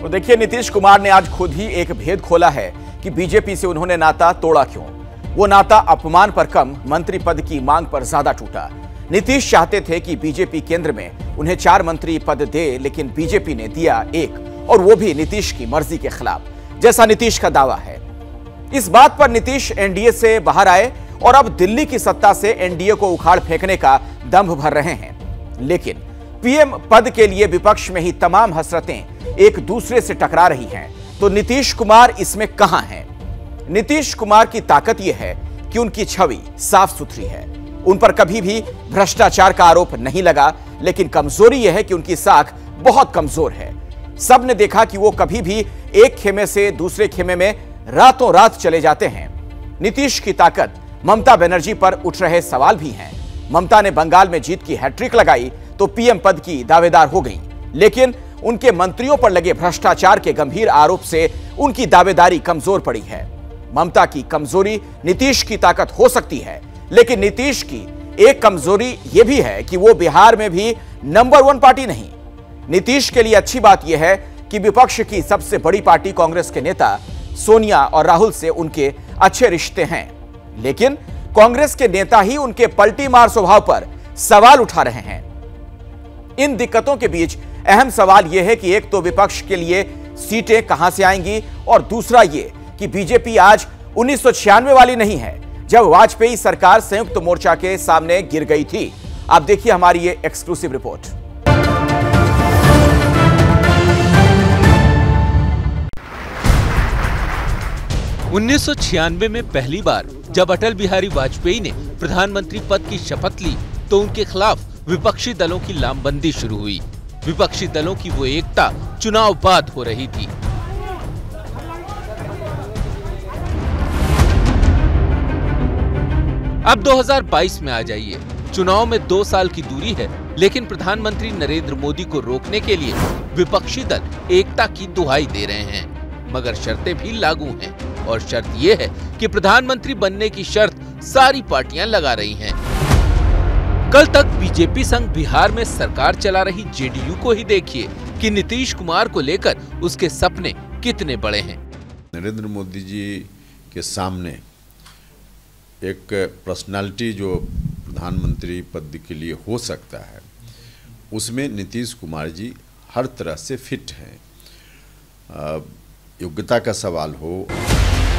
तो देखिए, नीतीश कुमार ने आज खुद ही एक भेद खोला है कि बीजेपी से उन्होंने नाता तोड़ा क्यों। वो नाता अपमान पर कम, मंत्री पद की मांग पर ज्यादा टूटा। नीतीश चाहते थे कि बीजेपी केंद्र में उन्हें 4 मंत्री पद दे, लेकिन बीजेपी ने दिया 1, और वो भी नीतीश की मर्जी के खिलाफ, जैसा नीतीश का दावा है। इस बात पर नीतीश एनडीए से बाहर आए और अब दिल्ली की सत्ता से एनडीए को उखाड़ फेंकने का दम भर रहे हैं। लेकिन पीएम पद के लिए विपक्ष में ही तमाम हसरतें एक दूसरे से टकरा रही हैं, तो नीतीश कुमार इसमें कहां हैं? नीतीश कुमार की ताकत यह है कि उनकी छवि साफ सुथरी है, उन पर कभी भी भ्रष्टाचार का आरोप नहीं लगा, लेकिन कमजोरी यह है कि उनकी साख बहुत कमजोर है। सबने देखा कि वो कभी भी एक खेमे से दूसरे खेमे में रातों रात चले जाते हैं। नीतीश की ताकत ममता बनर्जी पर उठ रहे सवाल भी हैं। ममता ने बंगाल में जीत की हैट्रिक लगाई तो पीएम पद की दावेदार हो गई, लेकिन उनके मंत्रियों पर लगे भ्रष्टाचार के गंभीर आरोप से उनकी दावेदारी कमजोर पड़ी है। ममता की कमजोरी नीतीश की ताकत हो सकती है, लेकिन नीतीश की एक कमजोरी यह भी है कि वो बिहार में भी नंबर 1 पार्टी नहीं। नीतीश के लिए अच्छी बात यह है कि विपक्ष की सबसे बड़ी पार्टी कांग्रेस के नेता सोनिया और राहुल से उनके अच्छे रिश्ते हैं, लेकिन कांग्रेस के नेता ही उनके पलटी मार स्वभाव पर सवाल उठा रहे हैं। इन दिक्कतों के बीच अहम सवाल यह है कि एक तो विपक्ष के लिए सीटें कहां से आएंगी, और दूसरा यह कि बीजेपी आज 1996 वाली नहीं है, जब वाजपेयी सरकार संयुक्त मोर्चा के सामने गिर गई थी। आप देखिए हमारी ये एक्सक्लूसिव रिपोर्ट। उन्नीस में पहली बार जब अटल बिहारी वाजपेयी ने प्रधानमंत्री पद की शपथ ली तो उनके खिलाफ विपक्षी दलों की लामबंदी शुरू हुई। विपक्षी दलों की वो एकता चुनाव बाद हो रही थी। अब 2022 में आ जाइए। चुनाव में 2 साल की दूरी है, लेकिन प्रधानमंत्री नरेंद्र मोदी को रोकने के लिए विपक्षी दल एकता की दुहाई दे रहे हैं, मगर शर्तें भी लागू हैं, और शर्त यह है कि प्रधानमंत्री बनने की शर्त सारी पार्टियां लगा रही हैं। कल तक बीजेपी संग बिहार में सरकार चला रही जेडीयू को ही देखिए कि नीतीश कुमार को लेकर उसके सपने कितने बड़े हैं। नरेंद्र मोदी जी के सामने एक पर्सनालिटी जो प्रधानमंत्री पद के लिए हो सकता है, उसमें नीतीश कुमार जी हर तरह से फिट हैं। योग्यता का सवाल हो।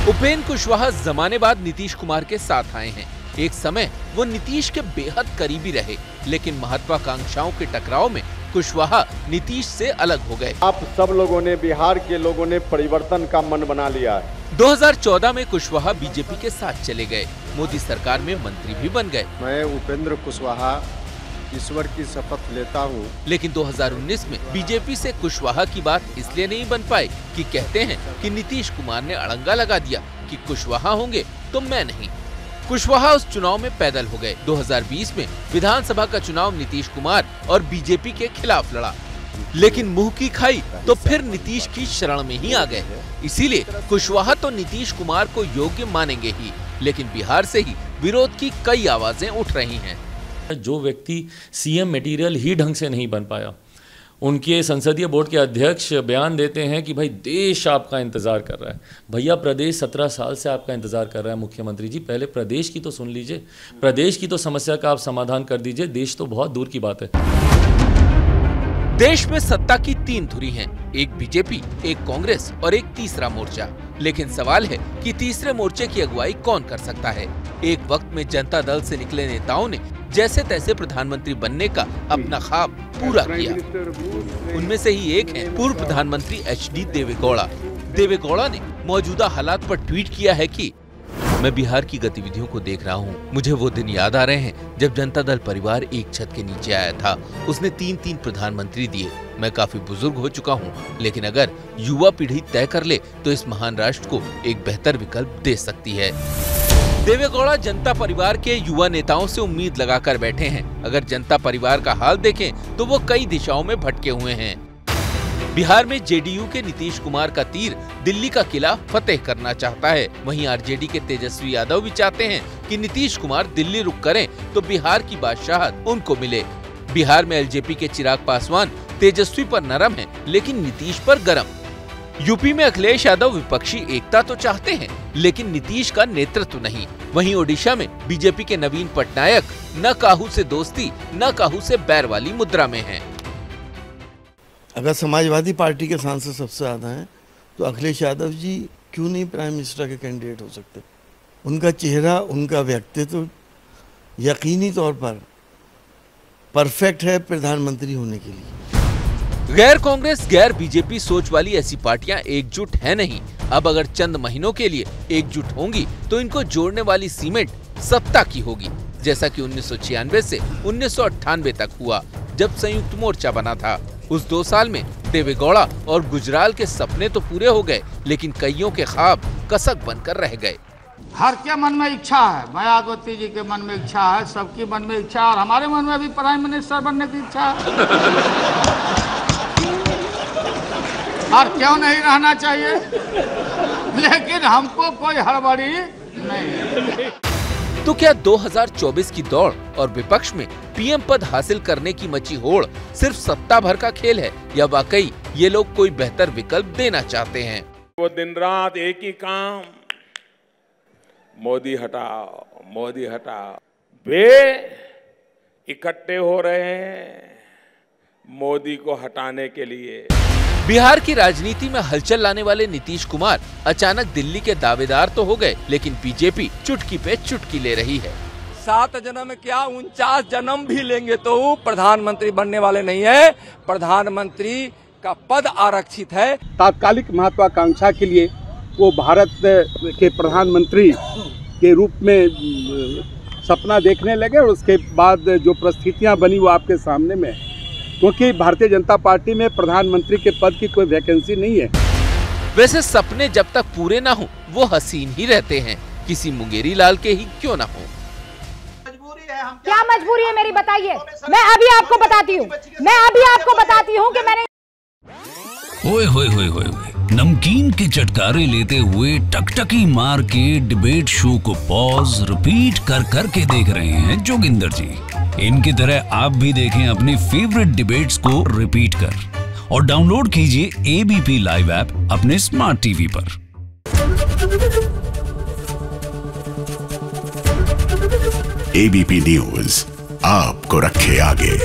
उपेंद्र कुशवाहा जमाने बाद नीतीश कुमार के साथ आए हैं। एक समय वो नीतीश के बेहद करीबी रहे, लेकिन महत्वाकांक्षाओं के टकराव में कुशवाहा नीतीश से अलग हो गए। आप सब लोगों ने, बिहार के लोगों ने परिवर्तन का मन बना लिया है। 2014 में कुशवाहा बीजेपी के साथ चले गए, मोदी सरकार में मंत्री भी बन गए। मैं उपेंद्र कुशवाहा ईश्वर की शपथ लेता हूँ। लेकिन 2019 में बीजेपी से कुशवाहा की बात इसलिए नहीं बन पाई कि कहते हैं कि नीतीश कुमार ने अड़ंगा लगा दिया कि कुशवाहा होंगे तो मैं नहीं। कुशवाहा उस चुनाव में पैदल हो गए। 2020 में विधानसभा का चुनाव नीतीश कुमार और बीजेपी के खिलाफ लड़ा, लेकिन मुंह की खाई तो फिर नीतीश की शरण में ही आ गए। इसीलिए कुशवाहा तो नीतीश कुमार को योग्य मानेंगे ही, लेकिन बिहार से ही विरोध की कई आवाजें उठ रही हैं। जो व्यक्ति सीएम मटेरियल ही ढंग से नहीं बन पाया, उनके संसदीय बोर्ड के अध्यक्ष बयान देते हैं कि भाई देश आपका इंतजार कर रहा है। भैया प्रदेश 17 साल से आपका इंतजार कर रहा है। मुख्यमंत्री जी, पहले प्रदेश की तो सुन लीजिए, प्रदेश की तो समस्या का आप समाधान कर दीजिए। देश तो बहुत दूर की बात है। देश में सत्ता की 3 धुरी हैं, एक बीजेपी, एक कांग्रेस और एक तीसरा मोर्चा। लेकिन सवाल है कि तीसरे मोर्चे की अगुवाई कौन कर सकता है? एक वक्त में जनता दल से निकले नेताओं ने जैसे तैसे प्रधानमंत्री बनने का अपना ख्वाब पूरा किया। उनमें से ही एक है पूर्व प्रधानमंत्री HD देवेगौड़ा। देवेगौड़ा ने मौजूदा हालात पर ट्वीट किया है कि मैं बिहार की गतिविधियों को देख रहा हूँ। मुझे वो दिन याद आ रहे हैं जब जनता दल परिवार एक छत के नीचे आया था। उसने 3-3 प्रधानमंत्री दिए। मैं काफी बुजुर्ग हो चुका हूँ, लेकिन अगर युवा पीढ़ी तय कर ले तो इस महान राष्ट्र को एक बेहतर विकल्प दे सकती है। देवेगौड़ा जनता परिवार के युवा नेताओं से उम्मीद लगाकर बैठे हैं। अगर जनता परिवार का हाल देखें तो वो कई दिशाओं में भटके हुए हैं। बिहार में जेडीयू के नीतीश कुमार का तीर दिल्ली का किला फतेह करना चाहता है। वहीं आरजेडी के तेजस्वी यादव भी चाहते हैं कि नीतीश कुमार दिल्ली रुख करें तो बिहार की बादशाहत उनको मिले। बिहार में एलजेपी के चिराग पासवान तेजस्वी पर नरम है, लेकिन नीतीश पर गरम। यूपी में अखिलेश यादव विपक्षी एकता तो चाहते हैं, लेकिन नीतीश का नेतृत्व नहीं। वहीं ओडिशा में बीजेपी के नवीन पटनायक न काहू से दोस्ती न काहू से बैर वाली मुद्रा में हैं। अगर समाजवादी पार्टी के सांसद सबसे ज्यादा हैं, तो अखिलेश यादव जी क्यों नहीं प्राइम मिनिस्टर के कैंडिडेट हो सकते? उनका चेहरा, उनका व्यक्तित्व यकीनी तौर पर परफेक्ट है प्रधानमंत्री होने के लिए। गैर कांग्रेस, गैर बीजेपी सोच वाली ऐसी पार्टियां एकजुट है नहीं। अब अगर चंद महीनों के लिए एकजुट होंगी तो इनको जोड़ने वाली सीमेंट सत्ता की होगी, जैसा कि 1996 से 1998 तक हुआ, जब संयुक्त मोर्चा बना था। उस 2 साल में देवेगौड़ा और गुजराल के सपने तो पूरे हो गए, लेकिन कईयों के ख्वाब कसक बनकर रह गए। हर के मन में इच्छा है, मायावती जी के मन में इच्छा है, सबकी मन में इच्छा है, और हमारे मन में भी प्राइम मिनिस्टर बनने की इच्छा है। और क्यों नहीं रहना चाहिए, लेकिन हमको कोई हड़बड़ी नहीं। तो क्या 2024 की दौड़ और विपक्ष में पीएम पद हासिल करने की मची होड़ सिर्फ सत्ता भर का खेल है, या वाकई ये लोग कोई बेहतर विकल्प देना चाहते हैं? वो दिन रात एक ही काम, मोदी हटाओ, मोदी हटाओ। वे इकट्ठे हो रहे हैं मोदी को हटाने के लिए। बिहार की राजनीति में हलचल लाने वाले नीतीश कुमार अचानक दिल्ली के दावेदार तो हो गए, लेकिन बीजेपी चुटकी पे चुटकी ले रही है। 7 जन्म में क्या 49 जन्म भी लेंगे तो प्रधानमंत्री बनने वाले नहीं है। प्रधानमंत्री का पद आरक्षित है। तात्कालिक महत्वाकांक्षा के लिए वो भारत के प्रधानमंत्री के रूप में सपना देखने लगे, और उसके बाद जो परिस्थितियां बनी वो आपके सामने में है। क्योंकि भारतीय जनता पार्टी में प्रधानमंत्री के पद की कोई वैकेंसी नहीं है। वैसे सपने जब तक पूरे ना हो वो हसीन ही रहते हैं, किसी मुंगेरी लाल के ही क्यों ना हो। क्या मजबूरी है मेरी, बताइए। मैं अभी आपको बताती हूँ कि मैंने ओए होए होए होए नमकीन के चटकारे लेते हुए टकटकी मार के डिबेट शो को पॉज रिपीट कर कर के देख रहे हैं जोगिंदर जी। इनकी तरह आप भी देखें अपनी फेवरेट डिबेट्स को रिपीट कर, और डाउनलोड कीजिए एबीपी लाइव ऐप अपने स्मार्ट टीवी पर। एबीपी न्यूज आपको रखे आगे।